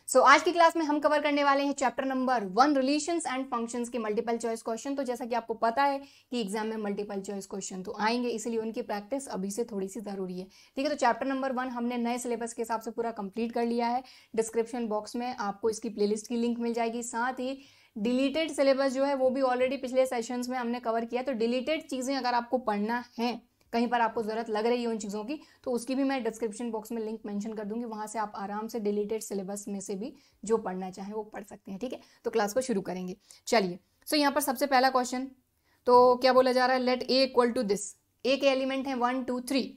सो आज की क्लास में हम कवर करने वाले हैं chapter number 1 relations and functions के मल्टीपल चॉइस क्वेश्चन। तो जैसा कि आपको पता है कि एग्जाम में मल्टीपल चॉइस क्वेश्चन तो आएंगे, इसलिए उनकी प्रैक्टिस अभी से थोड़ी सी जरूरी है। ठीक है, तो चैप्टर नंबर 1 हमने नए सिलेबस के हिसाब से पूरा कंप्लीट कर लिया है। डिस्क्रिप्शन बॉक्स में आपको इसकी प्लेलिस्ट की लिंक मिल जाएगी। साथ ही डिलीटेड सिलेबस जो है वो भी ऑलरेडी पिछले सेशंस में हमने कवर किया। तो डिलीटेड चीजें अगर आपको पढ़ना है, कहीं पर आपको जरूरत लग रही है उन चीज़ों की, तो उसकी भी मैं डिस्क्रिप्शन बॉक्स में लिंक मेंशन कर दूंगी। वहां से आप आराम से डिलीटेड सिलेबस में से भी जो पढ़ना चाहें वो पढ़ सकते हैं। ठीक है, तो क्लास को शुरू करेंगे। चलिए, सो यहाँ पर सबसे पहला क्वेश्चन तो क्या बोला जा रहा है, let A equal to this. A के एलिमेंट है 1 2 3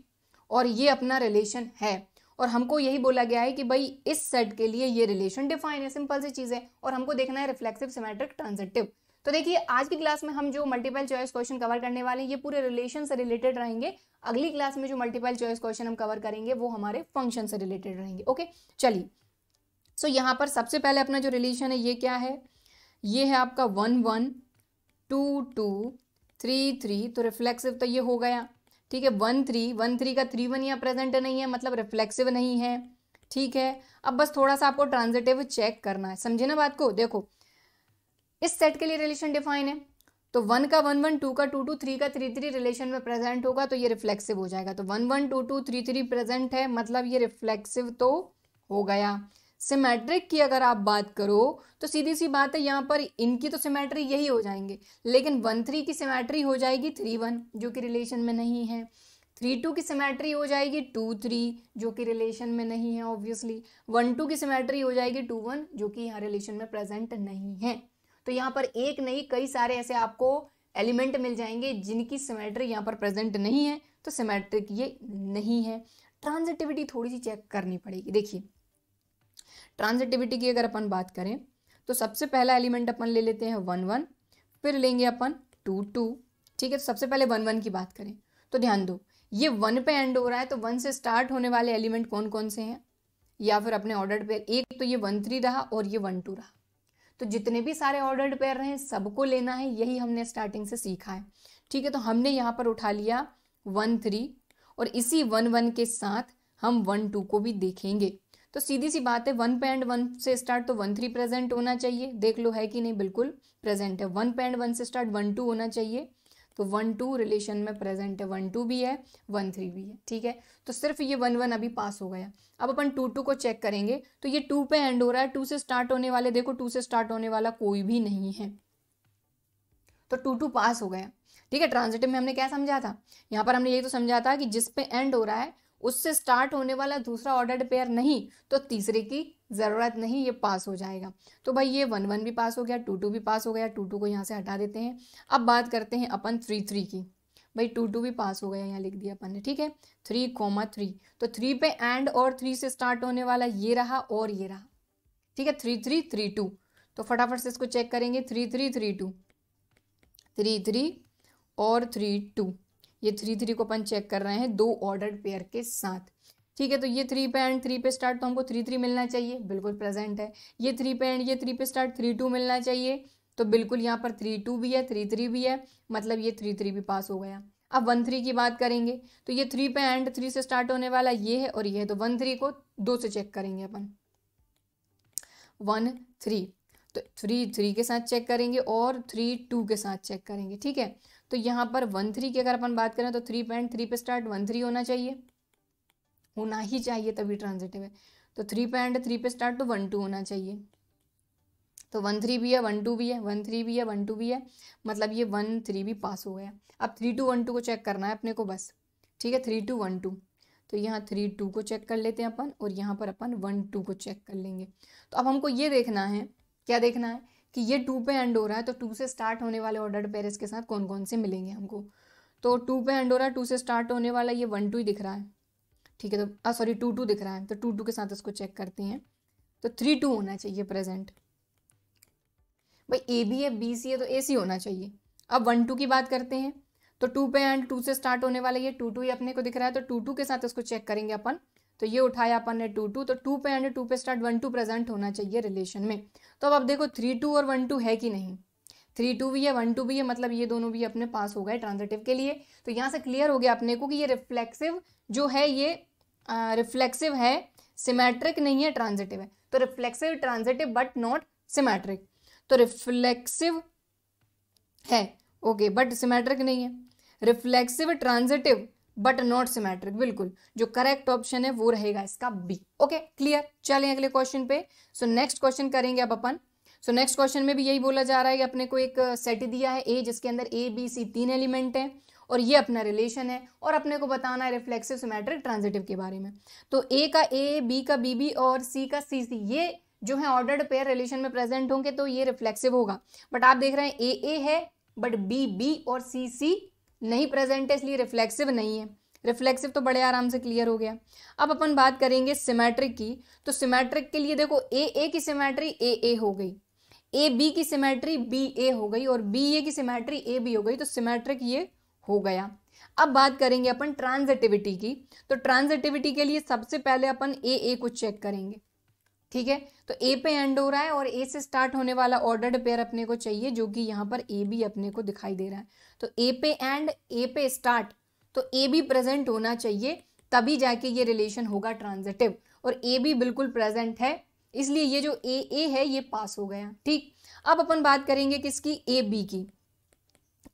और ये अपना रिलेशन है, और हमको यही बोला गया है कि भाई इस सेट के लिए ये रिलेशन डिफाइन है। सिंपल सी चीज है, और हमको देखना है रिफ्लेक्सिव, सिमेट्रिक, ट्रांजिटिव। तो देखिए, आज की क्लास में हम जो मल्टीपल चॉइस क्वेश्चन कवर करने वाले हैं ये पूरे रिलेशन से रिलेटेड रहेंगे। अगली क्लास में जो मल्टीपल चॉइस क्वेश्चन हम कवर करेंगे वो हमारे फंक्शन से रिलेटेड रहेंगे। ओके, चलिए, सो यहाँ पर सबसे पहले अपना जो रिलेशन है ये क्या है, ये है आपका 1 1 2 2 3 3। तो रिफ्लेक्सिव तो ये हो गया। ठीक है, 1 3 का 3 1 यहाँ प्रेजेंट नहीं है, मतलब रिफ्लेक्सिव नहीं है। ठीक है, अब बस थोड़ा सा आपको ट्रांजिटिव चेक करना है, समझे ना बात को। देखो, इस सेट के लिए रिलेशन डिफाइन है, तो 1 का 1 1 2 का 2 2 3 का 3 3 रिलेशन में प्रेजेंट होगा, तो ये रिफ्लेक्सिव हो जाएगा। तो 1 1 2 2 3 3 प्रेजेंट है, मतलब ये रिफ्लेक्सिव तो हो गया। सिमेट्रिक की अगर आप बात करो तो सीधी सी बात है, यहाँ पर इनकी तो सिमेट्री यही हो जाएंगे, लेकिन 1 3 की सिमेट्री हो जाएगी 3 1 जो कि रिलेशन में नहीं है। 3 2 की सिमेट्री हो जाएगी 2 3 जो कि रिलेशन में नहीं है ऑब्वियसली। 1 2 की सिमेट्री हो जाएगी 2 1 जो कि यहाँ रिलेशन में प्रेजेंट नहीं है। तो यहाँ पर एक नहीं कई सारे ऐसे आपको एलिमेंट मिल जाएंगे जिनकी सिमेट्री यहाँ पर प्रेजेंट नहीं है, तो सिमेट्रिक ये नहीं है। ट्रांजिटिविटी थोड़ी सी चेक करनी पड़ेगी। देखिए, ट्रांजिटिविटी की अगर अपन बात करें तो सबसे पहला एलिमेंट अपन ले लेते हैं 1 1, फिर लेंगे अपन 2 2। ठीक है, तो सबसे पहले 1 1 की बात करें तो ध्यान दो, ये 1 पे एंड हो रहा है, तो 1 से स्टार्ट होने वाले एलिमेंट कौन कौन से हैं, या फिर अपने ऑर्डर्ड पेयर। एक तो ये 1 3 रहा और ये 1 2 रहा, तो जितने भी सारे ऑर्डर्ड पेयर रहे सबको लेना है, यही हमने स्टार्टिंग से सीखा है। ठीक है, तो हमने यहाँ पर उठा लिया 1 3 और इसी 1 1 के साथ हम 1 2 को भी देखेंगे। तो सीधी सी बात है, 1 पे एंड 1 से स्टार्ट तो 1 3 प्रेजेंट होना चाहिए। देख लो है कि नहीं, बिल्कुल प्रेजेंट है। 1 पे एंड 1 से स्टार्ट 1 2 होना चाहिए, तो 1 2 रिलेशन में प्रेजेंट है। 1 2 भी है, 1 3 भी है। ठीक है, तो सिर्फ ये 1 1 अभी पास हो गया। अब अपन 2 2 को चेक करेंगे, तो ये 2 पे एंड हो रहा है, 2 से स्टार्ट होने वाले, देखो 2 से स्टार्ट होने वाला कोई भी नहीं है, तो 2 2 पास हो गया। ठीक है, ट्रांजिटिव में हमने क्या समझा था, यहाँ पर हमने ये तो समझा था कि जिस पे एंड हो रहा है उससे स्टार्ट होने वाला दूसरा ऑर्डर्ड पेयर नहीं, तो तीसरे की जरूरत नहीं, ये पास हो जाएगा। तो भाई ये 1 1 भी पास हो गया, 2 2 भी पास हो गया। 2 2 को यहाँ से हटा देते हैं। अब बात करते हैं अपन 3 3 की। भाई 2 2 भी पास हो गया, यहाँ लिख दिया अपन ने। ठीक है, 3 3, तो 3 पे एंड और 3 से स्टार्ट होने वाला ये रहा और ये रहा। ठीक है, 3 3 3 2, तो फटाफट से इसको चेक करेंगे। 3 3 3 2, 3 3 और 3 2, ये 3 3 को अपन चेक कर रहे हैं दो ऑर्डर्ड पेयर के साथ। ठीक है, तो ये 3 पे एंड 3 पे स्टार्ट, तो हमको 3 3 मिलना चाहिए, बिल्कुल प्रेजेंट है। ये 3 पे एंड ये 3 पे स्टार्ट 3 2 मिलना चाहिए, तो बिल्कुल यहाँ पर 3 2 भी है, 3 3 भी है, मतलब ये 3 3 भी पास हो गया। अब 1 3 की बात करेंगे, तो ये 3 पे एंड 3 से स्टार्ट होने वाला ये है और ये है, तो 1 3 को 2 से चेक करेंगे अपन। 1 3, तो 3 3 के साथ चेक करेंगे और 3 2 के साथ चेक करेंगे। ठीक है, तो यहाँ पर 1 3 की अगर अपन बात करें तो 3 पे एंड 3 पे स्टार्ट 1 3 होना चाहिए, होना ही चाहिए, तभी ट्रांजिटिव है। तो 3 पे एंड 3 पे स्टार्ट तो 1 2 होना चाहिए, तो 1 3 भी है, 1 2 भी है, 1 3 भी है, 1 2 भी है, मतलब ये 1 3 भी पास हो गया। अब 3 2 1 2 को चेक करना है अपने को बस। ठीक है, 3 2 1 2, तो यहाँ 3 2 को चेक कर लेते हैं अपन, और यहाँ पर अपन 1 2 को चेक कर लेंगे। तो अब हमको ये देखना है, क्या देखना है कि ये 2 पे एंड हो रहा है, तो 2 से स्टार्ट होने वाले ऑर्डर्ड पेयर्स के साथ कौन कौन से मिलेंगे हमको। तो 2 पे एंड हो रहा है, 2 से स्टार्ट होने वाला ये 1 2 ही दिख रहा है। ठीक है, तो सॉरी 2 2 दिख रहा है, तो 2 2 के साथ इसको चेक करते हैं, तो 3 2 होना चाहिए प्रेजेंट। भाई ए बी है, बी सी है, तो ए सी होना चाहिए। अब 1 2 की बात करते हैं, तो 2 पे एंड 2 से स्टार्ट होने वाला ये 2 2 ही अपने को दिख रहा है, तो 2 2 के साथ इसको चेक करेंगे अपन। तो ये उठाया अपन ने 2 2, तो 2 पे एंड 2 पे स्टार्ट 1 2 प्रेजेंट होना चाहिए रिलेशन में। तो अब देखो 3 2 और 1 2 है कि नहीं, 3 2 भी है, 1 2 भी है, मतलब ये दोनों भी अपने पास हो गए ट्रांजिटिव के लिए। तो यहाँ से क्लियर हो गया अपने को कि ये रिफ्लेक्सिव जो है ये रिफ्लेक्सिव है, सिमेट्रिक नहीं है, ट्रांजिटिव है। तो reflexive transitive but not symmetric, तो रिफ्लेक्सिव है ओके बट सिमेट्रिक नहीं है, reflexive transitive but not symmetric, बिल्कुल जो करेक्ट ऑप्शन है वो रहेगा इसका बी। ओके क्लियर, चलें अगले क्वेश्चन पे। सो नेक्स्ट क्वेश्चन करेंगे अब अपन। सो नेक्स्ट क्वेश्चन में भी यही बोला जा रहा है कि अपने को एक सेट दिया है ए, जिसके अंदर ए बी सी 3 एलिमेंट हैं और ये अपना रिलेशन है, और अपने को बताना है रिफ्लेक्सिव सिमेट्रिक ट्रांजिटिव के बारे में। तो ए का ए, बी का बी बी और सी का सी सी, ये जो है ऑर्डर्ड पेयर रिलेशन में प्रेजेंट होंगे तो ये रिफ्लेक्सिव होगा। बट आप देख रहे हैं ए है बट बी बी और सी सी नहीं प्रेजेंट है, इसलिए रिफ्लेक्सिव नहीं है। रिफ्लेक्सिव तो बड़े आराम से क्लियर हो गया। अब अपन बात करेंगे सिमेट्रिक की। तो सिमेट्रिक के लिए देखो ए की सिमेट्री ए हो गई, ए बी की सिमेट्री बी ए हो गई और बी ए की सिमेट्री ए बी हो गई, तो सिमेट्रिक ये हो गया। अब बात करेंगे अपन ट्रांजिटिविटी की। तो ट्रांजिटिविटी के लिए सबसे पहले अपन ए को चेक करेंगे, ठीक है। तो ए पे एंड हो रहा है और ए से स्टार्ट होने वाला ऑर्डर्ड पेयर अपने को चाहिए, जो कि यहाँ पर ए बी अपने को दिखाई दे रहा है। तो ए पे एंड, ए पे स्टार्ट, तो ए बी प्रेजेंट होना चाहिए, तभी जाके ये रिलेशन होगा ट्रांजिटिव, और ए बी बिल्कुल प्रेजेंट है, इसलिए ये जो ए है ये पास हो गया। ठीक, अब अपन बात करेंगे किसकी, ए बी की।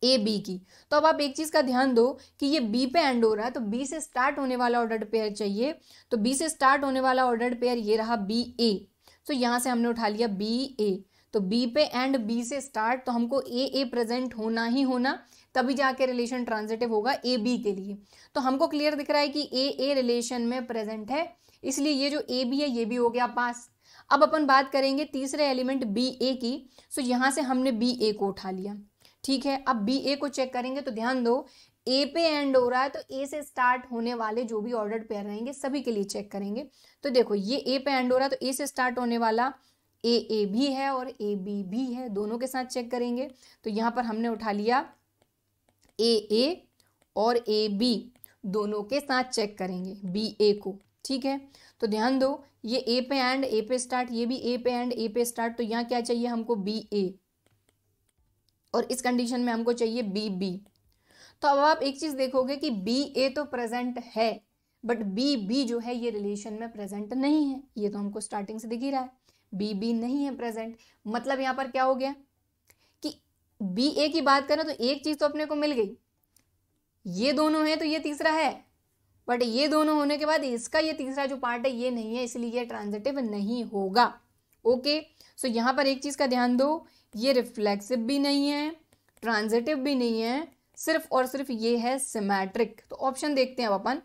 ए बी की, तो अब आप एक चीज का ध्यान दो कि ये बी पे एंड हो रहा है, तो बी से स्टार्ट होने वाला ऑर्डर्ड पेयर चाहिए। तो बी से स्टार्ट होने वाला ऑर्डर्ड पेयर ये रहा बी ए, तो यहां से हमने उठा लिया बी ए। तो बी पे एंड बी से स्टार्ट, तो हमको ए प्रेजेंट होना ही होना, तभी जाके रिलेशन ट्रांजिटिव होगा ए बी के लिए। तो हमको क्लियर दिख रहा है कि ए रिलेशन में प्रेजेंट है, इसलिए ये जो ए बी है ये भी हो गया पास। अब अपन बात करेंगे तीसरे एलिमेंट बी ए की। सो यहां से हमने बी ए को उठा लिया, ठीक है। अब बी ए को चेक करेंगे तो ध्यान दो ए पे एंड हो रहा है, तो ए से स्टार्ट होने वाले जो भी ऑर्डर्ड पेयर रहेंगे सभी के लिए चेक करेंगे। तो देखो ये ए पे एंड हो रहा है, तो ए से स्टार्ट होने वाला ए भी है और ए बी भी है, दोनों के साथ चेक करेंगे। तो यहाँ पर हमने उठा लिया ए और ए बी, दोनों के साथ चेक करेंगे बी ए को, ठीक है। तो ध्यान दो ये ए पे एंड ए पे स्टार्ट, ये भी ए पे एंड ए पे स्टार्ट, तो यहाँ क्या चाहिए हमको बी ए, और इस कंडीशन में हमको चाहिए बी बी। तो अब आप एक चीज देखोगे कि बी ए तो प्रेजेंट है, बट बी बी जो है ये रिलेशन में प्रेजेंट नहीं है, ये तो हमको स्टार्टिंग से दिख ही रहा है, बी बी नहीं है प्रेजेंट। मतलब यहाँ पर क्या हो गया कि बी ए की बात करें तो एक चीज तो अपने को मिल गई, ये दोनों है तो ये तीसरा है, बट ये दोनों होने के बाद इसका ये तीसरा जो पार्ट है ये नहीं है, इसलिए ये ट्रांजिटिव नहीं होगा। ओके, सो यहाँ पर एक चीज का ध्यान दो, ये रिफ्लेक्सिव भी नहीं है, ट्रांजिटिव भी नहीं है, सिर्फ और सिर्फ ये है सिमेट्रिक। तो ऑप्शन देखते हैं अब अपन।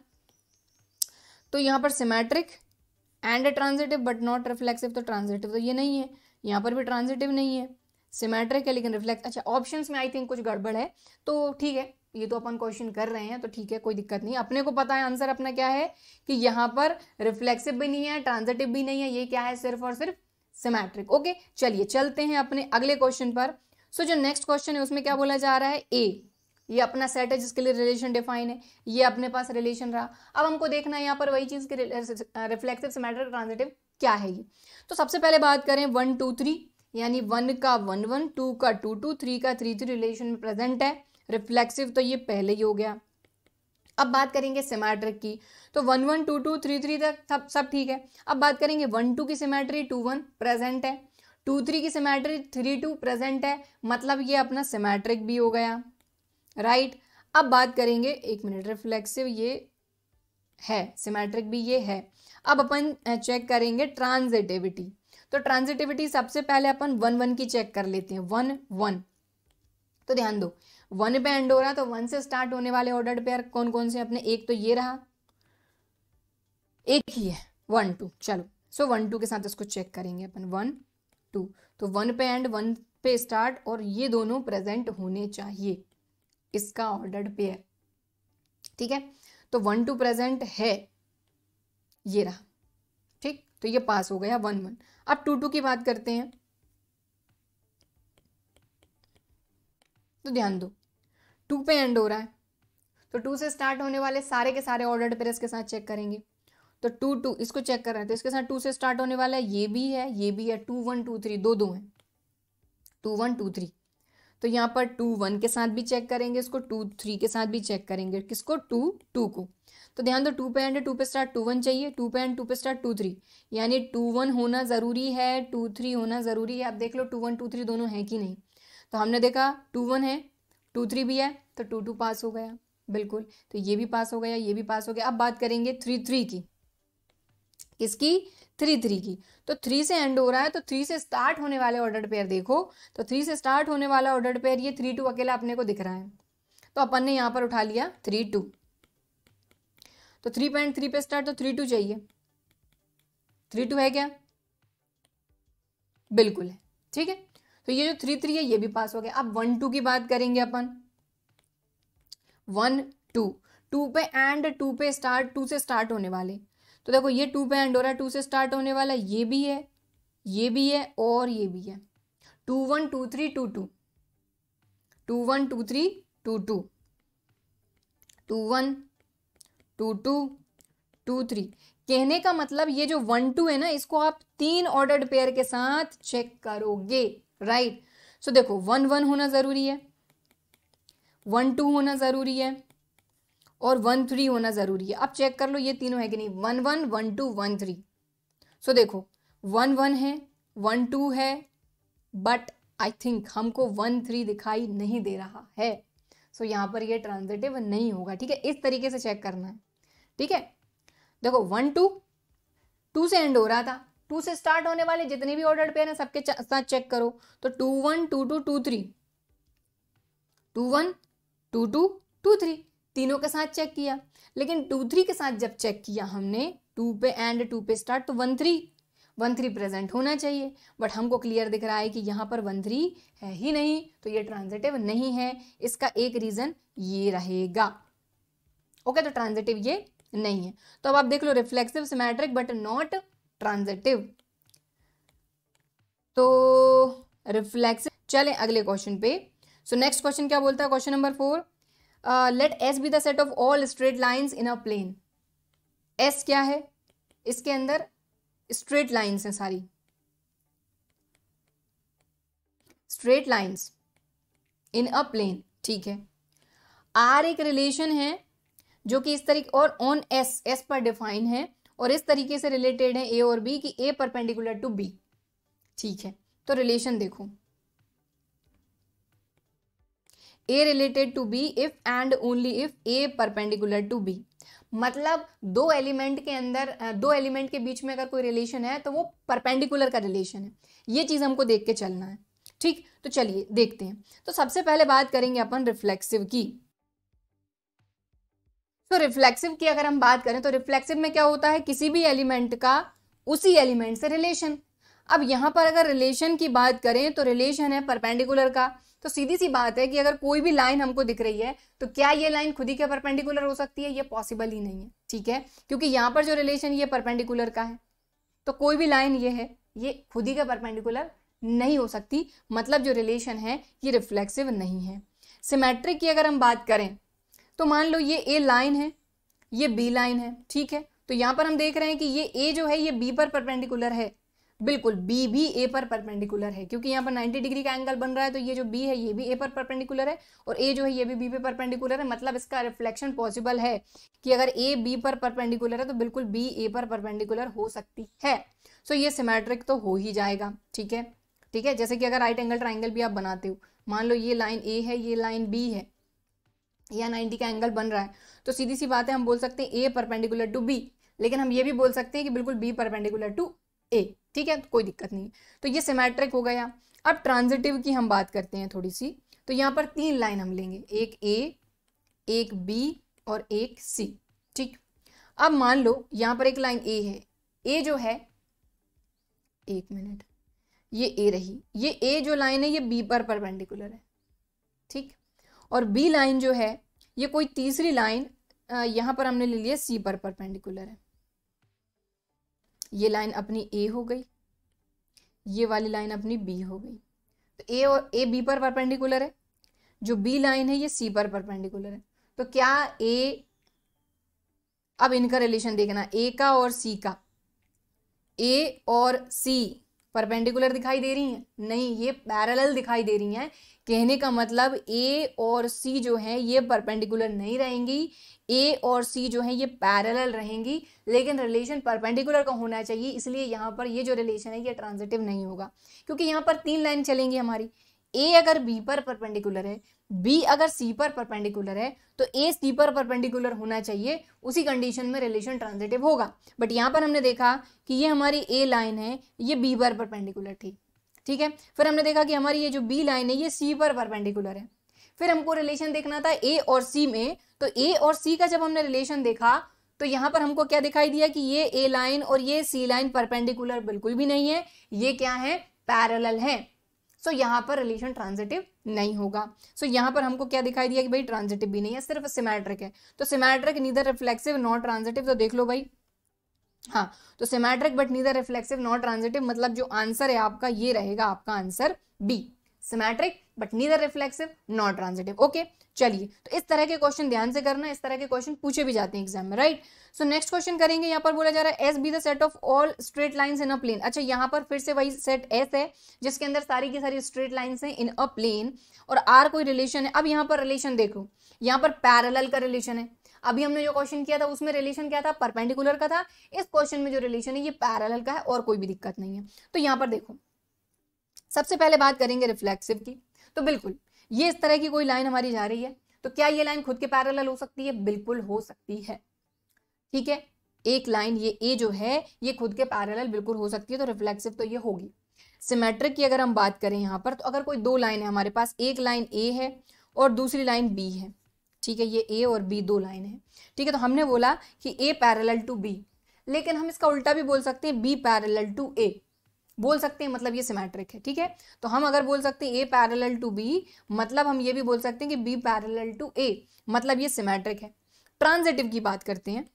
तो यहाँ पर symmetric and transitive but not reflexive, तो ट्रांजिटिव तो ये नहीं है, यहाँ पर भी ट्रांजिटिव नहीं है, सिमेट्रिक है लेकिन रिफ्लेक्स। अच्छा, ऑप्शंस में आई थिंक कुछ गड़बड़ है, तो ठीक है, ये तो अपन क्वेश्चन कर रहे हैं तो ठीक है, कोई दिक्कत नहीं। अपने को पता है आंसर अपना क्या है कि यहाँ पर रिफ्लेक्सिव भी नहीं है, ट्रांजिटिव भी नहीं है, ये क्या है, सिर्फ और सिर्फ सिमेट्रिक। ओके, चलिए चलते हैं अपने अगले क्वेश्चन पर। सो जो नेक्स्ट क्वेश्चन है उसमें क्या बोला जा रहा है, ए ये अपना सेट है जिसके लिए रिलेशन डिफाइन है, ये अपने पास रिलेशन रहा। अब हमको देखना है यहाँ पर वही चीज कि रिफ्लेक्सिव सिमेट्रिक ट्रांजिटिव क्या है ये। तो सबसे पहले बात करें 1 2 3, यानी 1 का 1 1, 2 का 2 2, 3 का 3 3 रिलेशन में प्रेजेंट है। रिफ्लेक्सिव तो ये पहले ही हो गया। अब बात करेंगे सिमेट्रिक की, तो 1 1 2 2 3 3 तक सब ठीक है। अब बात करेंगे 1 2 की सिमेट्री 2 1 प्रेजेंट है, 2 3 की सिमेट्री 3 2 प्रेजेंट है, मतलब ये अपना सिमेट्रिक भी हो गया, राइट। अब बात करेंगे, एक मिनट, रिफ्लेक्सिव ये है, सिमेट्रिक भी ये है। अब अपन चेक करेंगे ट्रांजिटिविटी। तो ट्रांजिटिविटी सबसे पहले अपन 1 1 की चेक कर लेते हैं, 1 1। तो ध्यान दो 1 पे एंड हो रहा है, तो 1 से स्टार्ट होने वाले ऑर्डर्ड पेयर कौन कौन से अपने, एक तो ये रहा, एक ही है 1 2। चलो, सो 1 2 के साथ इसको चेक करेंगे अपन, 1 2। तो 1 पे एंड 1 पे स्टार्ट, और ये दोनों प्रेजेंट होने चाहिए, इसका ऑर्डर्ड पेयर, ठीक है। तो 1 2 प्रेजेंट है, ये रहा, ठीक। तो ये पास हो गया 1 1। अब 2 2 की बात करते हैं। तो ध्यान दो 2 पे एंड हो रहा है, तो 2 से स्टार्ट होने वाले सारे के सारे ऑर्डर्ड पेयर्स के साथ चेक करेंगे। तो 2 2 इसको चेक कर रहे हैं, तो इसके साथ 2 से स्टार्ट होने वाला है, ये भी है, ये भी है, 2 1 2 3 दो है, 2 1 2 3। तो यहाँ पर 2 1 के साथ भी चेक करेंगे इसको, 2 3 के साथ भी चेक करेंगे, किसको, 2 2 को। तो ध्यान दो 2 पे एंड 2 पे स्टार्ट 2 1 चाहिए, 2 पे एंड 2 पे स्टार्ट 2 3, यानी 2 1 होना ज़रूरी है, 2 3 होना ज़रूरी है। अब देख लो 2 1 2 3 दोनों हैं कि नहीं, तो हमने देखा 2 1 है 2 3 भी है, तो 2 2 पास हो गया बिल्कुल, तो ये भी पास हो गया, ये भी पास हो गया। अब बात करेंगे 3 3 की, किसकी, 3 3 की। तो 3 से एंड हो रहा है, तो 3 से स्टार्ट होने वाले ऑर्डर्ड पेयर देखो, तो 3 से स्टार्ट होने वाला ऑर्डर्ड पेयर ये 3 2 अकेला अपने को दिख रहा है, तो अपन ने यहाँ पर उठा लिया 3 2। तो 3 पे एंड 3 पे स्टार्ट, तो 3 2 चाहिए, 3 2 है क्या, बिल्कुल है, ठीक है। तो ये जो 3 3 है ये भी पास हो गया। अब 1 2 की बात करेंगे अपन, 1 2, 2 पे एंड 2 पे स्टार्ट, 2 से स्टार्ट होने वाले, तो देखो ये 2 पे एंड हो रहा है, 2 से स्टार्ट होने वाला, ये भी है, ये भी है और ये भी है। 2 1 2 3 2 2, 2 1 2 3 2 2, 2 1 2 2 2 3। कहने का मतलब ये जो 1 2 है ना, इसको आप 3 ऑर्डर्ड पेयर के साथ चेक करोगे, राइट। सो देखो 1 1 होना जरूरी है, 1 2 होना जरूरी है और 1 3 होना जरूरी है। अब चेक कर लो ये तीनों है कि नहीं, 1 1 1 2 1 3। सो देखो 1 1 है, 1 2 है, बट आई थिंक हमको 1 3 दिखाई नहीं दे रहा है, सो यहाँ पर ये ट्रांजिटिव नहीं होगा, ठीक है। इस तरीके से चेक करना है, ठीक है। देखो 1 2, 2 से एंड हो रहा था, 2 से स्टार्ट होने वाले जितने भी ऑर्डर्ड पेयर हैं सबके साथ चेक करो, तो 2 1 2 2 2 3, 2 1 2 2 2 3, तीनों के साथ चेक किया। लेकिन 2 3 के साथ जब चेक किया हमने, 2 पे एंड 2 पे स्टार्ट, तो 1 3 प्रेजेंट होना चाहिए, बट हमको क्लियर दिख रहा है कि यहाँ पर 1 3 है ही नहीं, तो ये ट्रांजिटिव नहीं है। इसका एक रीजन ये रहेगा, ओके। तो ट्रांजिटिव ये नहीं है। तो अब आप देख लो reflexive symmetric but not transitive, तो रिफ्लेक्सिव। चलें अगले क्वेश्चन पे। सो नेक्स्ट क्वेश्चन क्या बोलता है, question number 4, let S be the set of all straight lines in a plane. S क्या है, इसके अंदर स्ट्रेट लाइन्स हैं, सारी straight lines in a plane, ठीक है। आर एक रिलेशन है जो कि इस तरीके, और ऑन एस, एस पर डिफाइन है और इस तरीके से रिलेटेड है ए और बी कि ए परपेंडिकुलर टू बी, ठीक है। तो रिलेशन देखो, A related to B if and only if A perpendicular to B. मतलब दो एलिमेंट के अंदर, दो एलिमेंट के बीच में अगर कोई रिलेशन है तो वो परपेंडिकुलर का रिलेशन है, ये चीज हमको देख के चलना है, ठीक। तो चलिए देखते हैं। तो सबसे पहले बात करेंगे अपन रिफ्लेक्सिव की। तो रिफ्लेक्सिव की अगर हम बात करें तो रिफ्लेक्सिव में क्या होता है, किसी भी एलिमेंट का उसी एलिमेंट से रिलेशन। अब यहां पर अगर रिलेशन की बात करें तो रिलेशन है परपेंडिकुलर का, तो सीधी सी बात है कि अगर कोई भी लाइन हमको दिख रही है तो क्या ये लाइन खुद ही के परपेंडिकुलर हो सकती है, ये पॉसिबल ही नहीं है, ठीक है। क्योंकि यहाँ पर जो रिलेशन ये परपेंडिकुलर का है, तो कोई भी लाइन ये है ये खुद ही का परपेंडिकुलर नहीं हो सकती, मतलब जो रिलेशन है ये रिफ्लेक्सिव नहीं है। सिमेट्रिक की अगर हम बात करें तो मान लो ये ए लाइन है, ये बी लाइन है, ठीक है। तो यहाँ पर हम देख रहे हैं कि ये ए जो है ये बी पर परपेंडिकुलर है, बिल्कुल बी भी ए पर परपेंडिकुलर है, क्योंकि यहाँ पर 90 डिग्री का एंगल बन रहा है, तो ये जो बी है ये भी ए पर परपेंडिकुलर है और ए जो है ये भी बी पे परपेंडिकुलर है। मतलब इसका रिफ्लेक्शन पॉसिबल है कि अगर ए बी पर परपेंडिकुलर है तो बिल्कुल बी ए पर परपेंडिकुलर हो सकती है। सो ये सिमेट्रिक तो हो ही जाएगा, ठीक है, ठीक है। जैसे कि अगर राइट एंगल ट्राइंगल भी आप बनाते हो, मान लो ये लाइन ए है, ये लाइन बी है, या 90 का एंगल बन रहा है, तो सीधी सी बात है हम बोल सकते हैं ए परपेंडिकुलर टू बी, लेकिन हम ये भी बोल सकते हैं कि बिल्कुल बी परपेंडिकुलर टू ए, ठीक है, कोई दिक्कत नहीं। तो ये सिमेट्रिक हो गया। अब ट्रांजिटिव की हम बात करते हैं थोड़ी सी। तो यहाँ पर 3 लाइन हम लेंगे, एक ए, एक बी और एक सी, ठीक। अब मान लो यहाँ पर एक लाइन ए है, ए जो है, एक मिनट, ये ए रही, ये ए जो लाइन है ये बी पर परपेंडिकुलर है, ठीक। और बी लाइन जो है ये कोई तीसरी लाइन यहां पर हमने ले लिया सी पर परपेंडिकुलर है। ये लाइन अपनी ए हो गई, ये वाली लाइन अपनी बी हो गई। तो ए और ए बी पर परपेंडिकुलर है, जो बी लाइन है ये सी पर परपेंडिकुलर है। तो क्या ए, अब इनका रिलेशन देखना, ए का और सी का, ए और सी परपेंडिकुलर दिखाई दे रही हैं? नहीं, ये पैरेलल दिखाई दे रही हैं। कहने का मतलब ए और सी जो है ये परपेंडिकुलर नहीं रहेंगी, ए और सी जो है ये पैरेलल रहेंगी, लेकिन रिलेशन परपेंडिकुलर का होना चाहिए, इसलिए यहाँ पर ये जो रिलेशन है ये ट्रांजिटिव नहीं होगा, क्योंकि यहाँ पर 3 लाइन चलेंगी हमारी। ए अगर बी पर परपेंडिकुलर है, बी अगर सी पर परपेंडिकुलर है, तो ए सी पर परपेंडिकुलर होना चाहिए, उसी कंडीशन में रिलेशन ट्रांजिटिव होगा। बट यहाँ पर हमने देखा कि ये हमारी ए लाइन है, ये बी पर परपेंडिकुलर थी, ठीक है। फिर हमने देखा कि हमारी ये जो बी लाइन है ये सी पर परपेंडिकुलर है। फिर हमको रिलेशन देखना था ए और सी में, तो ए और सी का जब हमने रिलेशन देखा तो यहाँ पर हमको क्या दिखाई दिया कि ये ए लाइन और ये सी लाइन परपेंडिकुलर बिल्कुल भी नहीं है, ये क्या है, पैरेलल है। सो यहाँ पर रिलेशन ट्रांजिटिव नहीं होगा। सो यहाँ पर हमको क्या दिखाई दिया कि भाई ट्रांजिटिव भी नहीं है, सिर्फ सिमेट्रिक है। तो symmetric neither reflexive not transitive, तो देख लो भाई, हाँ, तो symmetric but neither reflexive not transitive, मतलब जो आंसर है आपका ये रहेगा आपका answer B, symmetric but neither reflexive not transitive. Okay, चलिए, तो इस तरह के क्वेश्चन ध्यान से करना, इस तरह के क्वेश्चन पूछे भी जाते हैं एग्जाम में, राइट। सो नेक्स्ट क्वेश्चन करेंगे, यहाँ पर बोला जा रहा है S be the set of all straight lines in a plane. अच्छा, यहाँ पर फिर से वही सेट एस है जिसके अंदर सारी की सारी स्ट्रेट लाइंस हैं इन अ प्लेन, और आर कोई रिलेशन है। अब यहाँ पर रिलेशन देखो, यहाँ पर पैरेलल का रिलेशन है। अभी हमने जो क्वेश्चन किया था उसमें रिलेशन क्या था, परपेंडिकुलर का था। इस क्वेश्चन में जो रिलेशन है ये पैरेलल का है और कोई भी दिक्कत नहीं है। तो यहाँ पर देखो, सबसे पहले बात करेंगे रिफ्लेक्सिव की। तो बिल्कुल ये इस तरह की कोई लाइन हमारी जा रही है, तो क्या ये लाइन खुद के पैरेलल हो सकती है? बिल्कुल हो सकती है, ठीक है। एक लाइन ये ए जो है ये खुद के पैरेलल बिल्कुल हो सकती है, तो रिफ्लेक्सिव तो ये होगी। सिमेट्रिक की अगर हम बात करें यहाँ पर, तो अगर कोई 2 लाइन है हमारे पास, एक लाइन ए है और दूसरी लाइन बी है, ठीक है, ये ए और बी 2 लाइन है, ठीक है। तो हमने बोला कि ए पैरेलल टू बी, लेकिन हम इसका उल्टा भी बोल सकते हैं, बी पैरेलल टू ए बोल सकते हैं, मतलब ये सिमेट्रिक है, ठीक है। तो हम अगर बोल सकते हैं ए पैरेलल टू बी, मतलब हम ये भी बोल सकते हैं कि बी पैरेलल टू ए, मतलब ये सिमेट्रिक है। ट्रांजिटिव की बात करते हैं।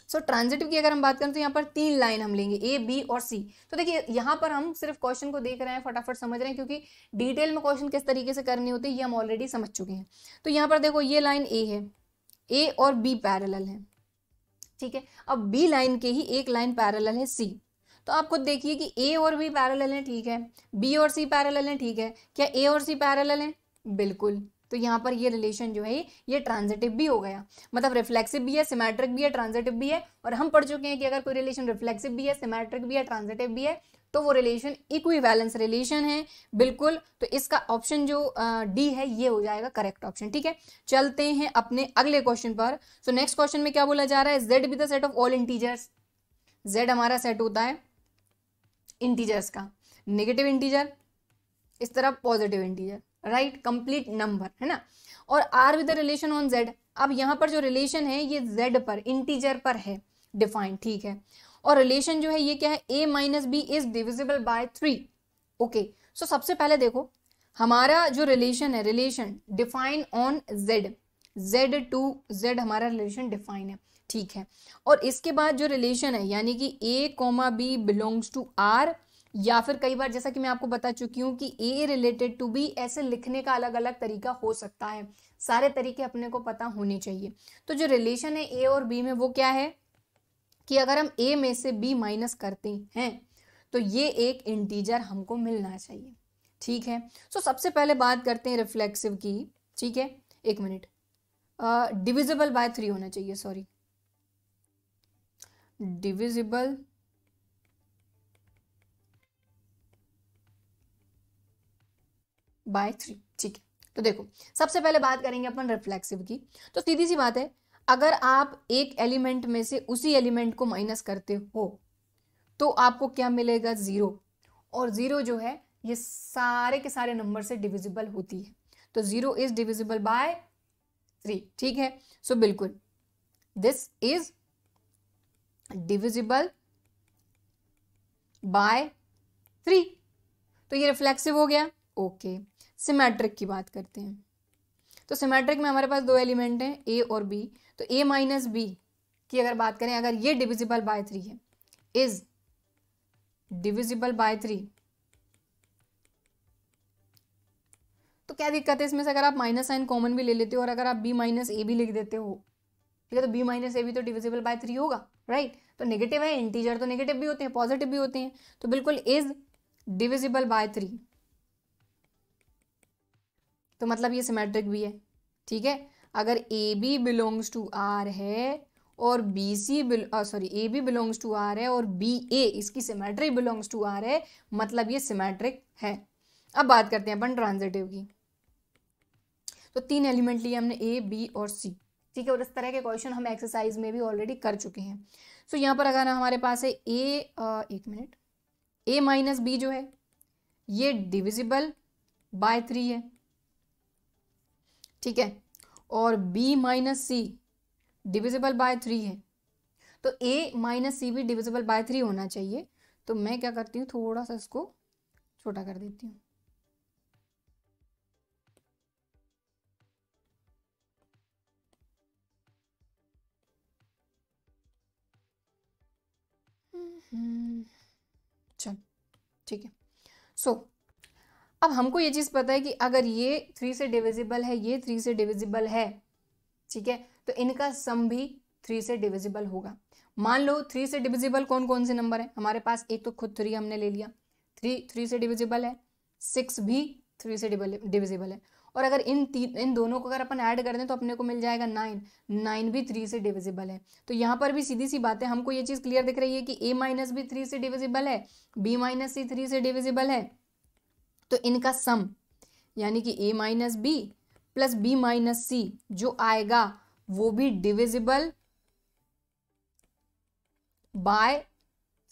सो ट्रांजिटिव की अगर हम बात करें तो यहाँ पर 3 लाइन हम लेंगे, ए बी और सी। तो देखिए यहाँ पर हम सिर्फ क्वेश्चन को देख रहे हैं, फटाफट समझ रहे हैं, क्योंकि डिटेल में क्वेश्चन किस तरीके से करनी होती है ये हम ऑलरेडी समझ चुके हैं। तो यहाँ पर देखो ये लाइन ए है, ए और बी पैरेलल है, ठीक है। अब बी लाइन के ही एक लाइन पैरेलल है सी, तो आप खुद देखिए कि ए और बी पैरेलल है, ठीक है, बी और सी पैरेलल है, ठीक है। क्या ए और सी पैरेलल है? बिल्कुल। तो यहाँ पर ये रिलेशन जो है ये ट्रांजिटिव भी हो गया, मतलब रिफ्लेक्सिव भी है, सिमेट्रिक भी है, ट्रांजिटिव भी है। और हम पढ़ चुके हैं कि अगर कोई रिलेशन रिफ्लेक्सिव भी है, सिमेट्रिक भी है, ट्रांजिटिव भी है, तो वो रिलेशन इक्विवेलेंस रिलेशन है, बिल्कुल। तो इसका ऑप्शन जो डी है ये हो जाएगा करेक्ट ऑप्शन, ठीक है। चलते हैं अपने अगले क्वेश्चन पर। सो नेक्स्ट क्वेश्चन में क्या बोला जा रहा है, Z be the set of all integers. Z हमारा सेट होता है इंटीजर्स का, नेगेटिव इंटीजर, इस तरह positive integer, right, complete number, है ना। और R with relation on Z. अब यहाँ पर जो रिलेशन है ये जेड पर, इंटीजर पर है डिफाइन, ठीक है। और रिलेशन जो है ये क्या है, a minus B is divisible by 3। Okay, so सबसे पहले देखो हमारा जो रिलेशन है, relation define on Z, Z to Z हमारा रिलेशन डिफाइन है, ठीक है। और इसके बाद जो रिलेशन है यानी कि a comma B belongs to R, या फिर कई बार जैसा कि मैं आपको बता चुकी हूँ कि a रिलेटेड टू बी, ऐसे लिखने का अलग अलग तरीका हो सकता है, सारे तरीके अपने को पता होने चाहिए। तो जो रिलेशन है a और b में वो क्या है कि अगर हम a में से b माइनस करते हैं तो ये एक इंटीजर हमको मिलना चाहिए, ठीक है। सो सबसे पहले बात करते हैं रिफ्लेक्सिव की, ठीक है, एक मिनट, डिविजिबल बाय 3 होना चाहिए, सॉरी, डिविजिबल बाय 3, ठीक है। तो देखो सबसे पहले बात करेंगे अपन रिफ्लेक्सिव की। तो सीधी सी बात है, अगर आप एक एलिमेंट में से उसी एलिमेंट को माइनस करते हो तो आपको क्या मिलेगा, 0। और 0 जो है ये सारे के सारे नंबर से डिविजिबल होती है, तो 0 इज डिविजिबल बाय 3, ठीक है। सो बिल्कुल दिस इज डिविजिबल बाय 3, तो ये रिफ्लेक्सिव हो गया। ओके, सिमेट्रिक की बात करते हैं। तो सिमेट्रिक में हमारे पास 2 एलिमेंट हैं, ए और बी। तो ए माइनस बी की अगर बात करें, अगर ये डिविजिबल बाय 3 है, इज डिविजिबल बाय 3, तो क्या दिक्कत है इसमें से अगर आप माइनस साइन कॉमन भी ले लेते हो और अगर आप बी माइनस ए भी लिख देते हो ठीक है, तो b माइनस ए भी तो डिविजिबल बाय 3 होगा, राइट। तो नेगेटिव है, इंटीजर तो नेगेटिव भी होते हैं, पॉजिटिव भी होते हैं, तो बिल्कुल इज डिविजिबल बाय 3, तो मतलब ये सिमेट्रिक भी है, ठीक है। अगर A B belongs to R है और B C A B belongs to R है और बी ए इसकी सिमेट्री बिलोंग्स टू आर है, मतलब ये सिमेट्रिक है। अब बात करते हैं अपन ट्रांजिटिव की। तो 3 एलिमेंट लिए हमने ए बी और सी, ठीक है, और इस तरह के क्वेश्चन हम एक्सरसाइज में भी ऑलरेडी कर चुके हैं। सो यहाँ पर अगर हमारे पास है एक मिनट, ए माइनस बी जो है ये डिविजिबल बाय 3 है, ठीक है, और b minus C divisible by 3 है, तो a माइनस सी भी डिविजिबल बाय 3 होना चाहिए। तो मैं क्या करती हूँ, थोड़ा सा इसको छोटा कर देती हूँ। चल ठीक है। सो अब हमको ये चीज़ पता है कि अगर ये 3 से डिविजिबल है, ये 3 से डिविजिबल है, ठीक है, तो इनका सम भी 3 से डिविजिबल होगा। मान लो 3 से डिविजिबल कौन कौन से नंबर है हमारे पास, एक तो खुद 3 हमने ले लिया, 3 से डिविजिबल है, 6 भी 3 से डिविजिबल है, और अगर इन दोनों को अगर अपन ऐड कर दें तो अपने को मिल जाएगा 9 भी 3 से डिविजिबल है। तो यहाँ पर भी सीधी सी बात है, हमको ये चीज़ क्लियर दिख रही है कि a माइनस भी 3 से डिविजिबल है, b माइनस सी 3 से डिविजिबल है, तो इनका सम यानी कि a minus B plus b minus C जो आएगा वो भी डिविजिबल बाय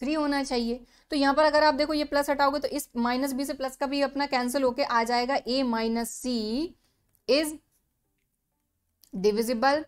3 होना चाहिए। तो यहाँ पर अगर आप देखो ये प्लस हटाओगे तो इस माइनस बी से प्लस का भी अपना कैंसिल होके आ जाएगा, a minus C is divisible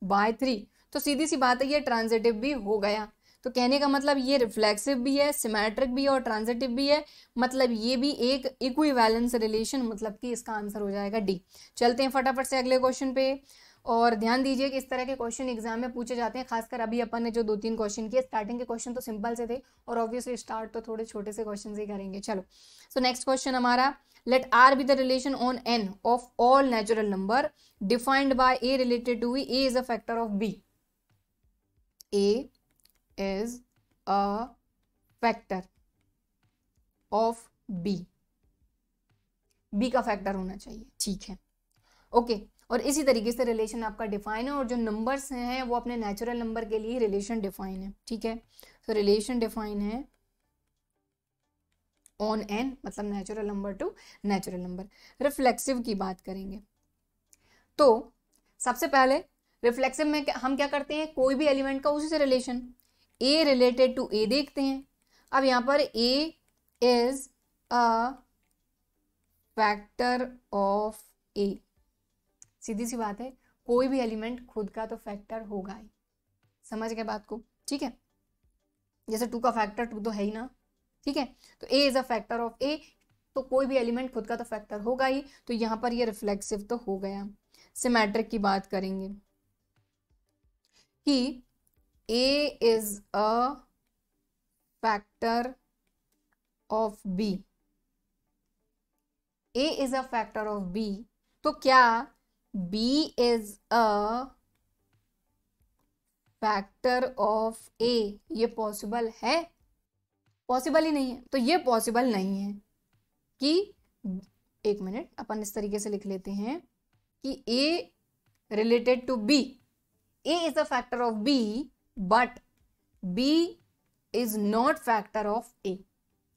by 3। तो सीधी सी बात है ये ट्रांजिटिव भी हो गया। तो कहने का मतलब ये रिफ्लेक्सिव भी है, सिमेट्रिक भी है और ट्रांजिटिव भी है, मतलब ये भी एक इक्विवेलेंस रिलेशन, मतलब कि इसका आंसर हो जाएगा डी। चलते हैं फटाफट से अगले क्वेश्चन पे, और ध्यान दीजिए कि इस तरह के क्वेश्चन एग्जाम में पूछे जाते हैं। खासकर अभी अपन ने जो 2-3 क्वेश्चन किए, स्टार्टिंग के क्वेश्चन तो सिंपल से थे और ऑब्वियसली स्टार्ट तो थोड़े छोटे से क्वेश्चन से करेंगे। चलो, सो नेक्स्ट क्वेश्चन हमारा, let R be the relation on N of all natural number defined by A related to B, A is a factor of B, A is a factor of B, B का फैक्टर होना चाहिए, ठीक है, okay. और इसी तरीके से रिलेशन आपका डिफाइन है, और जो नंबर्स हैं वो अपने नेचुरल नंबर के लिए रिलेशन डिफाइन है, ठीक है। तो रिलेशन डिफाइन है ऑन एन, मतलब natural number two natural number. Reflexive की बात करेंगे तो सबसे पहले रिफ्लेक्सिव में हम क्या करते हैं, कोई भी एलिमेंट का उसी से रिलेशन, ए रिलेटेड टू ए देखते हैं। अब यहाँ पर ए इज अ फैक्टर ऑफ ए, सीधी सी बात है, कोई भी एलिमेंट खुद का तो फैक्टर होगा ही, समझ गए बात को, ठीक है। जैसे 2 का फैक्टर 2 तो है ही ना, ठीक है, तो A is a factor of ए, तो कोई भी एलिमेंट खुद का तो फैक्टर होगा ही, तो यहाँ पर ये रिफ्लेक्सिव तो हो गया। सिमेट्रिक की बात करेंगे कि A is a factor of B, A is a factor of B, तो क्या b is a factor of a, ये पॉसिबल है? पॉसिबल ही नहीं है। तो ये पॉसिबल नहीं है कि, एक मिनट, अपन इस तरीके से लिख लेते हैं कि a related to b, a is a factor of b but b is not factor of a,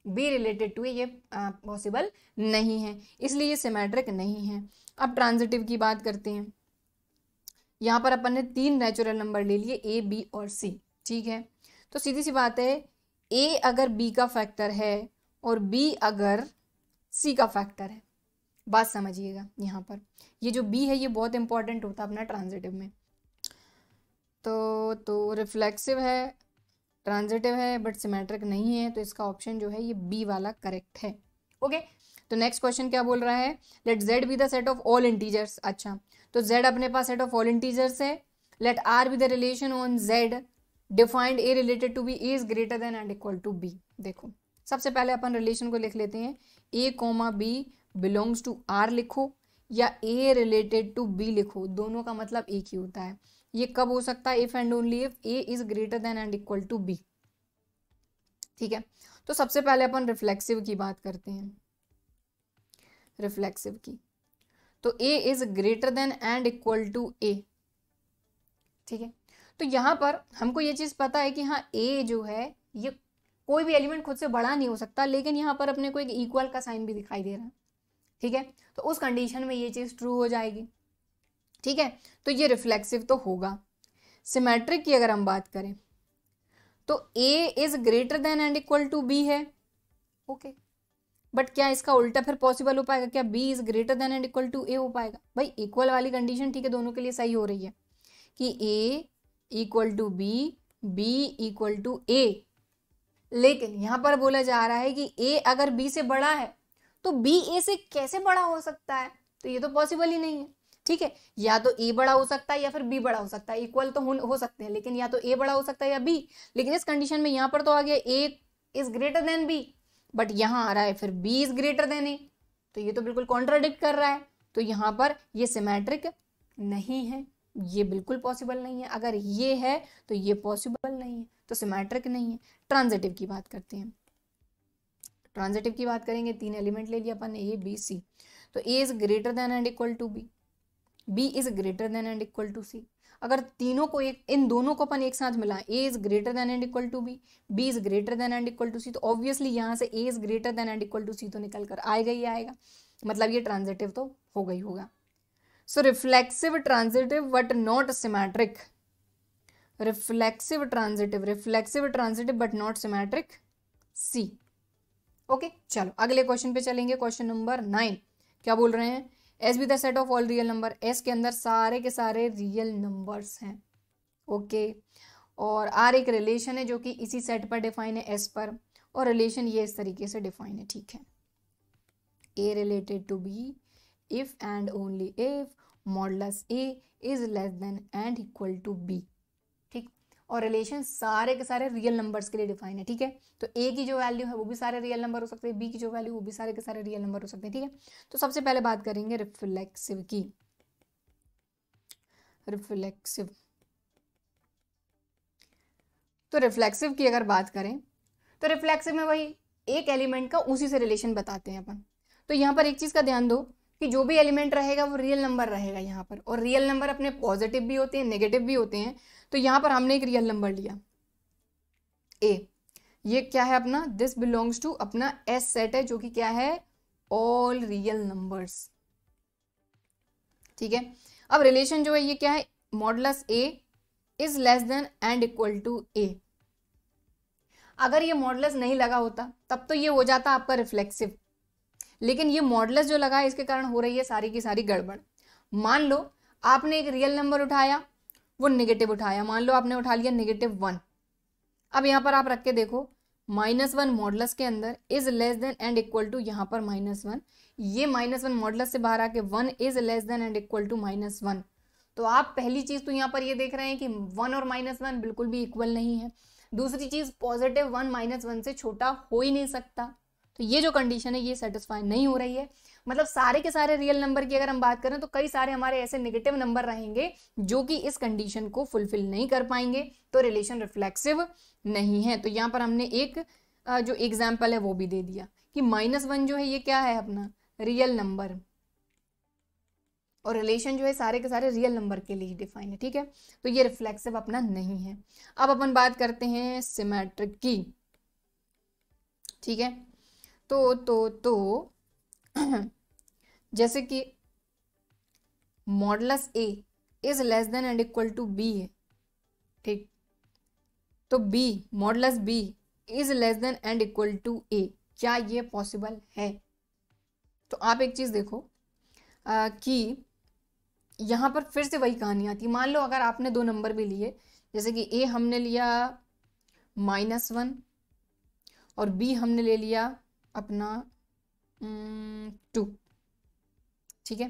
b related to a, ये पॉसिबल नहीं है, इसलिए ये सिमेट्रिक नहीं है। अब ट्रांजिटिव की बात करते हैं। यहाँ पर अपन ने 3 नेचुरल नंबर ले लिए, a b और c, ठीक है। तो सीधी सी बात है, a अगर b का फैक्टर है और b अगर c का फैक्टर है, बात समझिएगा। यहाँ पर ये जो b है ये बहुत इंपॉर्टेंट होता है अपना ट्रांजिटिव में। तो रिफ्लेक्सिव है, ट्रांजिटिव है, बट सिमेट्रिक नहीं है, तो इसका ऑप्शन जो है ये बी वाला करेक्ट है, ओके। तो नेक्स्ट क्वेश्चन क्या बोल रहा है, let z be the set of all integers. अच्छा, तो z अपने पास सेट ऑफ ऑल इंटीजर्स है, let r be the relation on z defined a related to b, a is greater than and equal to b। देखो, सबसे पहले अपन relation को लिख लेते हैं, a comma b belongs to r लिखो या a रिलेटेड टू b लिखो, दोनों का मतलब एक ही होता है। ये कब हो सकता है? If and only if A is greater than and equal to B. ठीक है, तो सबसे पहले अपन रिफ्लेक्सिव की बात करते हैं, रिफ्लेक्सिव की। तो A is greater than and equal to A. ठीक है, तो यहां पर हमको ये चीज पता है कि हाँ ए जो है ये कोई भी एलिमेंट खुद से बड़ा नहीं हो सकता, लेकिन यहाँ पर अपने को एक इक्वल का साइन भी दिखाई दे रहा है। ठीक है, तो उस कंडीशन में ये चीज ट्रू हो जाएगी। ठीक है, तो ये रिफ्लेक्सिव तो होगा। सिमेट्रिक की अगर हम बात करें तो a is greater than and equal to b है। ओके, बट क्या इसका उल्टा फिर पॉसिबल हो पाएगा? क्या b is greater than and equal to a हो पाएगा? भाई इक्वल वाली कंडीशन ठीक है दोनों के लिए सही हो रही है कि a equal to b, b equal to a, लेकिन यहां पर बोला जा रहा है कि a अगर b से बड़ा है तो b a से कैसे बड़ा हो सकता है? तो ये तो पॉसिबल ही नहीं है। ठीक है, या तो a बड़ा हो सकता है या फिर b बड़ा हो सकता है, इक्वल तो हो सकते हैं, लेकिन या तो a बड़ा हो सकता है या b। लेकिन इस कंडीशन में यहां पर तो आ गया a is greater then b, but यहां आ रहा है फिर b is greater then a, तो ये तो बिल्कुल कॉन्ट्राडिक्ट कर रहा है। तो यहां पर ये सिमेट्रिक नहीं है, ये बिल्कुल पॉसिबल नहीं है। अगर ये है तो ये पॉसिबल नहीं है, तो सिमेट्रिक नहीं है। ट्रांजिटिव की बात करते हैं, ट्रांजिटिव की बात करेंगे। 3 एलिमेंट ले लिया अपन ए बी सी, तो A is greater than and equal to B, b is greater than and equal to c। अगर तीनों को इन दोनों को अपन एक साथ मिला, a is greater than and equal to b, b is greater than and equal to c, तो obviously यहाँ से a is greater than and equal to c तो निकल कर आएगा ही आएगा, मतलब ये ट्रांजिटिव तो हो गई होगा। So reflexive transitive but not symmetric, reflexive transitive but not symmetric, c। Okay, चलो अगले क्वेश्चन पे चलेंगे। क्वेश्चन नंबर 9 क्या बोल रहे हैं? S be the set of all real number, S के अंदर सारे के सारे रियल नंबर्स हैं। ओके, और आर एक रिलेशन है जो कि इसी सेट पर डिफाइन है एस पर, और रिलेशन ये इस तरीके से डिफाइन है। ठीक है, A related to B if and only if modulus A is less than and equal to B. ठीक, और रिलेशन सारे के सारे रियल नंबर्स के लिए डिफाइन है। ठीक है, तो ए की जो वैल्यू है वो भी सारे रियल नंबर हो सकते हैं, बी की जो वैल्यू वो भी सारे के सारे रियल नंबर हो सकते हैं। ठीक है, तो सबसे पहले बात करेंगे रिफ्लेक्सिव की। रिफ्लेक्सिव, तो रिफ्लेक्सिव की अगर बात करें तो रिफ्लेक्सिव में वही एक एलिमेंट का उसी से रिलेशन बताते हैं अपन। तो यहाँ पर एक चीज का ध्यान दो कि जो भी एलिमेंट रहेगा वो रियल नंबर रहेगा यहाँ पर, और रियल नंबर अपने पॉजिटिव भी होते हैं नेगेटिव भी होते हैं। तो यहाँ पर हमने एक रियल नंबर लिया ए, ये क्या है अपना? दिस बिलोंग्स टू अपना एस सेट है जो कि क्या है? All real numbers. ठीक है, अब रिलेशन जो है ये क्या है? Modulus A is less than and equal to A. अगर ये मॉडुलस नहीं लगा होता तब तो ये हो जाता आपका रिफ्लेक्सिव, लेकिन ये मॉडुलस जो लगा है इसके कारण हो रही है सारी की सारी गड़बड़। मान लो आपने एक रियल नंबर उठाया, वो नेगेटिव उठाया, मान लो आपने उठा लिया -1। अब यहाँ पर आप रख के देखो, -1 मॉडुलस के अंदर is less than and equal to यहाँ पर -1, ये -1 मॉडुलस से बाहर आके 1 is less than and equal to -1। तो आप पहली चीज तो यहाँ पर ये देख रहे हैं कि 1 और -1 बिल्कुल भी इक्वल नहीं है। दूसरी चीज पॉजिटिव 1 -1 से छोटा हो ही नहीं सकता, तो ये जो कंडीशन है ये सेटिस्फाई नहीं हो रही है। मतलब सारे के सारे रियल नंबर की अगर हम बात करें तो कई सारे हमारे ऐसे नेगेटिव नंबर रहेंगे जो कि इस कंडीशन को फुलफिल नहीं कर पाएंगे, तो रिलेशन रिफ्लेक्सिव नहीं है। तो यहाँ पर हमने एक जो एग्जाम्पल है वो भी दे दिया कि -1 जो है ये क्या है? अपना रियल नंबर, और रिलेशन जो है सारे के सारे रियल नंबर के लिए डिफाइन है। ठीक है, तो ये रिफ्लेक्सिव अपना नहीं है। अब अपन बात करते हैं सिमेट्रिक की। ठीक है, तो जैसे कि modulus A is less than and equal to B है। ठीक, तो B modulus B is less than and equal to A, क्या ये पॉसिबल है? तो आप एक चीज देखो कि यहाँ पर फिर से वही कहानी आती है। मान लो अगर आपने 2 नंबर भी लिए, जैसे कि ए हमने लिया -1 और बी हमने ले लिया अपना 2। ठीक है,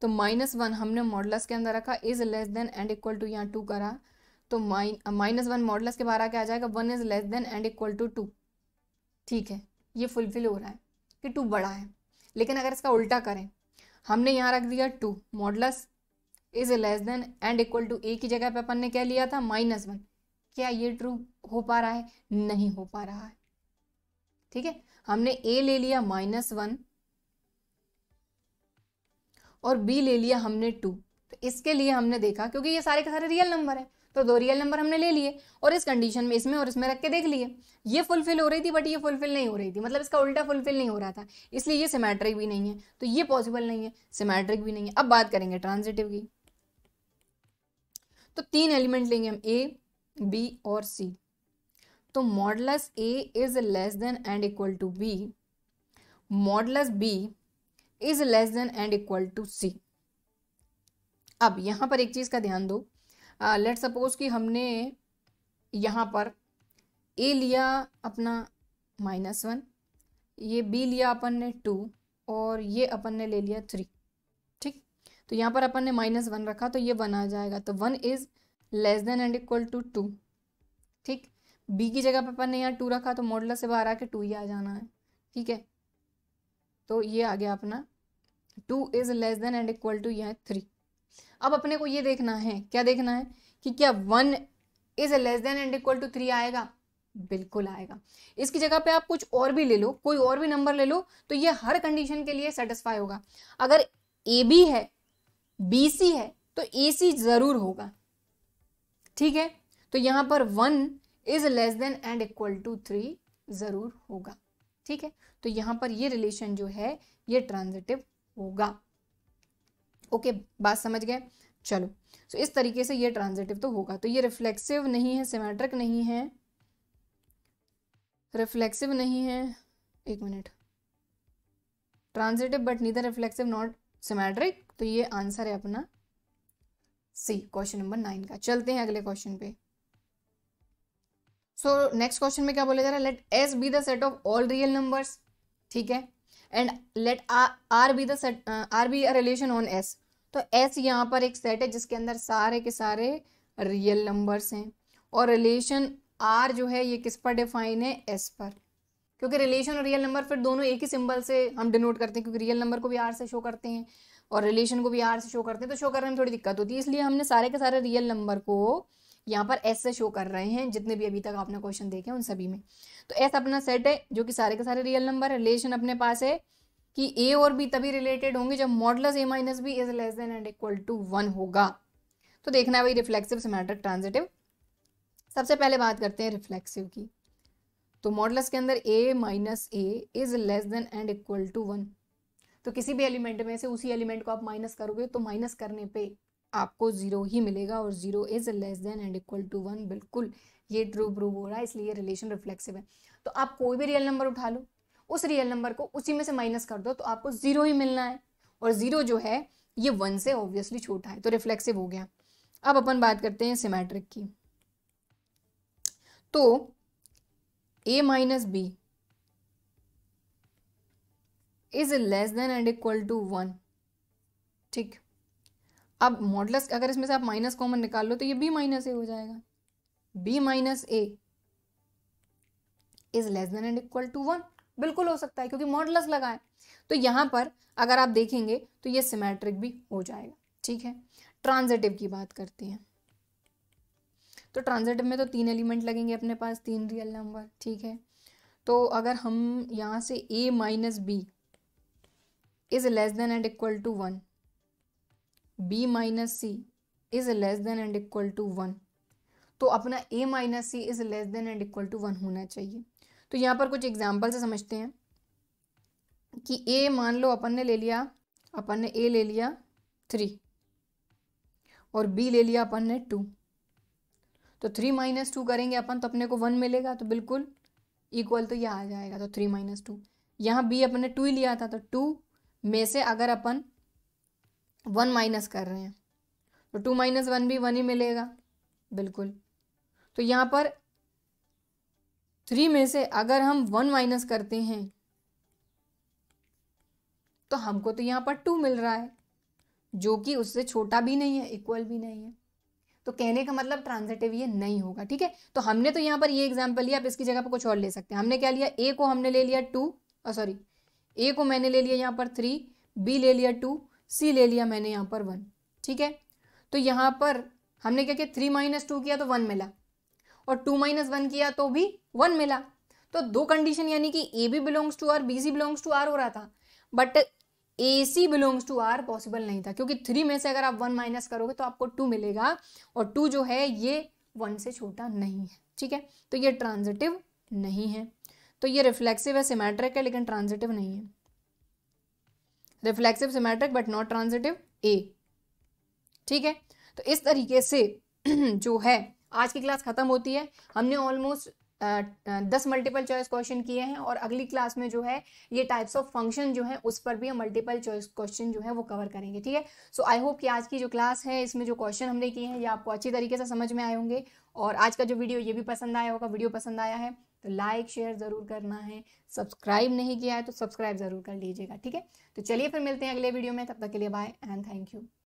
तो -1 हमने मॉडुलस के अंदर रखा, is less than and equal to यहाँ 2 करा, तो -1 मॉडुलस के बाहर आके आ जाएगा 1 is less than and equal to 2। ठीक है, ये फुलफिल हो रहा है कि 2 बड़ा है। लेकिन अगर इसका उल्टा करें, हमने यहाँ रख दिया 2 modulus is less than and equal to A की जगह पे अपन ने क्या लिया था -1। क्या ये ट्रू हो पा रहा है? नहीं हो पा रहा है। ठीक है, हमने ए ले लिया -1 और बी ले लिया हमने 2। तो इसके लिए हमने देखा, क्योंकि ये सारे के सारे रियल नंबर है, तो 2 रियल नंबर हमने ले लिए और इस कंडीशन में इसमें और इसमें रख के देख लिए। ये फुलफिल हो रही थी बट ये फुलफिल नहीं हो रही थी, मतलब इसका उल्टा फुलफिल नहीं हो रहा था, इसलिए ये सिमेट्रिक भी नहीं है, तो ये पॉसिबल नहीं है, सिमेट्रिक भी नहीं है। अब बात करेंगे ट्रांजिटिव की। तो 3 एलिमेंट लेंगे हम, ए, बी और सी। तो modulus A is less than and equal to B, modulus B is less than and equal to C. अब यहां पर एक चीज का ध्यान दो, लेट सपोज कि हमने यहाँ पर a लिया अपना -1, ये b लिया अपन ने 2 और ये अपन ने ले लिया 3। ठीक, तो यहाँ पर अपन ने -1 रखा तो ये 1 आ जाएगा, तो 1 is less than and equal to 2। ठीक, b की जगह पर अपन ने यहाँ 2 रखा तो मॉडुलस से बाहर आके 2 ही आ जाना है। ठीक है, तो ये आ गया अपना 2 is less than and equal to यहाँ 3। अब अपने को ये देखना है, क्या देखना है कि क्या 1 is less than and equal to 3 आएगा? बिल्कुल आएगा। इसकी जगह पे आप कुछ और भी ले लो, कोई और भी नंबर ले लो, तो ये हर कंडीशन के लिए सेटिस्फाई होगा। अगर ए बी है, बी सी है, तो ए सी जरूर होगा। ठीक है, तो यहां पर 1 is less than and equal to 3 जरूर होगा। ठीक है, तो यहां पर ये रिलेशन जो है ये ट्रांजिटिव होगा। ओके, बात समझ गए? चलो, तो इस तरीके से ये ट्रांजिटिव तो होगा। तो ये रिफ्लेक्सिव नहीं है, सिमेट्रिक नहीं है, रिफ्लेक्सिव नहीं है, एक minute, transitive but neither reflexive not symmetric. तो ये आंसर है अपना सी, क्वेश्चन नंबर 9 का। चलते हैं अगले क्वेश्चन पे। सो नेक्स्ट क्वेश्चन में क्या बोला जा रहा है, let S be the set of all real numbers. ठीक है, and let R be the set, R be a relation on S. तो एस यहाँ पर एक सेट है जिसके अंदर सारे के सारे रियल नंबर्स हैं, और रिलेशन आर जो है ये किस पर डिफाइन है? एस पर, क्योंकि रिलेशन और रियल नंबर फिर दोनों एक ही सिंबल से हम डिनोट करते हैं, क्योंकि रियल नंबर को भी आर से शो करते हैं और रिलेशन को भी आर से शो करते हैं, तो शो करने में थोड़ी दिक्कत होती है, इसलिए हमने सारे के सारे रियल नंबर को यहाँ पर एस से शो कर रहे हैं, जितने भी अभी तक आपने क्वेश्चन देखे उन सभी में। तो एस अपना सेट है जो कि सारे के सारे रियल नंबर है। रिलेशन अपने पास है कि ए और बी तभी रिलेटेड होंगे जब modulus A minus B is less than and equal to 1 होगा। तो देखना है भाई रिफ्लेक्सिव, सिमेट्रिक, ट्रांजिटिव। सबसे पहले बात करते हैं रिफ्लेक्सिव की। तो मॉडुलस के अंदर a minus A is less than and equal to 1। तो किसी भी एलिमेंट में से उसी एलिमेंट को आप माइनस करोगे तो माइनस करने पे आपको 0 ही मिलेगा, और 0 is less than and equal to 1। बिल्कुल ये ट्रू प्रूव हो रहा है, इसलिए रिलेशन रिफ्लेक्सिव है। तो आप कोई भी रियल नंबर उठा लो, उस रियल नंबर को उसी में से माइनस कर दो तो आपको 0 ही मिलना है, और 0 जो है ये 1 से ऑब्वियसली छोटा है, तो रिफ्लेक्सिव हो गया। अब अपन बात करते हैं सिमेट्रिक की। तो a minus B is less than and equal to 1। ठीक, अब मॉडुलस अगर इसमें से आप माइनस कॉमन निकाल लो तो ये b माइनस ए हो जाएगा। b minus A is less than and equal to 1, बिल्कुल हो सकता है क्योंकि मॉडुलस लगा है। तो यहां पर अगर आप देखेंगे तो ये सिमेट्रिक भी हो जाएगा। ठीक है, ट्रांजिटिव की बात करते हैं। तो ट्रांजिटिव में तो 3 एलिमेंट लगेंगे अपने पास, 3 रियल नंबर। ठीक है, तो अगर हम यहाँ से a minus B is less than and equal to 1, b minus C is less than and equal to 1, तो अपना a minus C is less than and equal to 1 होना चाहिए। तो यहाँ पर कुछ एग्जाम्पल से समझते हैं कि a मान लो अपन ने ले लिया, अपन ने a ले लिया 3 और b ले लिया अपन ने 2, तो 3 माइनस 2 करेंगे अपन तो अपने को 1 मिलेगा, तो बिल्कुल इक्वल तो यह आ जाएगा। तो 3 माइनस 2, यहाँ b अपन ने 2 ही लिया था, तो 2 में से अगर अपन 1 माइनस कर रहे हैं तो 2 माइनस 1 भी 1 ही मिलेगा, बिल्कुल। तो यहाँ पर 3 में से अगर हम 1 माइनस करते हैं तो हमको तो यहाँ पर 2 मिल रहा है, जो कि उससे छोटा भी नहीं है, इक्वल भी नहीं है। तो कहने का मतलब ट्रांजिटिव ये नहीं होगा। ठीक है, तो हमने तो यहाँ पर ये एग्जांपल लिया, आप इसकी जगह पर कुछ और ले सकते हैं। हमने क्या लिया, a को हमने ले लिया 2, सॉरी a को मैंने ले लिया यहाँ पर 3, b ले लिया 2, c ले लिया मैंने यहाँ पर 1। ठीक है, तो यहाँ पर हमने क्या किया, 3 - 2 किया तो 1 मिला, और 2 - 1 किया तो भी 1 मिला। तो दो कंडीशन, यानी कि A B belongs to R, B C belongs to R हो रहा था, but A C belongs to R possible नहीं था, क्योंकि 3 में से अगर आप 1 माइनस करोगे तो आपको 2 मिलेगा, और 2 जो है ये 1 से छोटा नहीं है। ठीक है, तो ये ट्रांजिटिव नहीं है। तो ये रिफ्लेक्सिव है, सिमेट्रिक है, लेकिन ट्रांजिटिव नहीं है। Reflexive, symmetric but not transitive, A. ठीक है, तो इस तरीके से जो है आज की क्लास खत्म होती है। हमने ऑलमोस्ट 10 मल्टीपल चॉइस क्वेश्चन किए हैं, और अगली क्लास में जो है ये टाइप्स ऑफ फंक्शन जो है उस पर भी हम मल्टीपल चॉइस क्वेश्चन जो है वो कवर करेंगे। ठीक है, सो आई होप कि आज की जो क्लास है इसमें जो क्वेश्चन हमने किए हैं ये आपको अच्छी तरीके से समझ में आए होंगे, और आज का जो वीडियो ये भी पसंद आया होगा। वीडियो पसंद आया है तो लाइक शेयर ज़रूर करना है, सब्सक्राइब नहीं किया है तो सब्सक्राइब ज़रूर कर लीजिएगा। ठीक है, तो चलिए फिर मिलते हैं अगले वीडियो में, तब तक के लिए बाय एंड थैंक यू।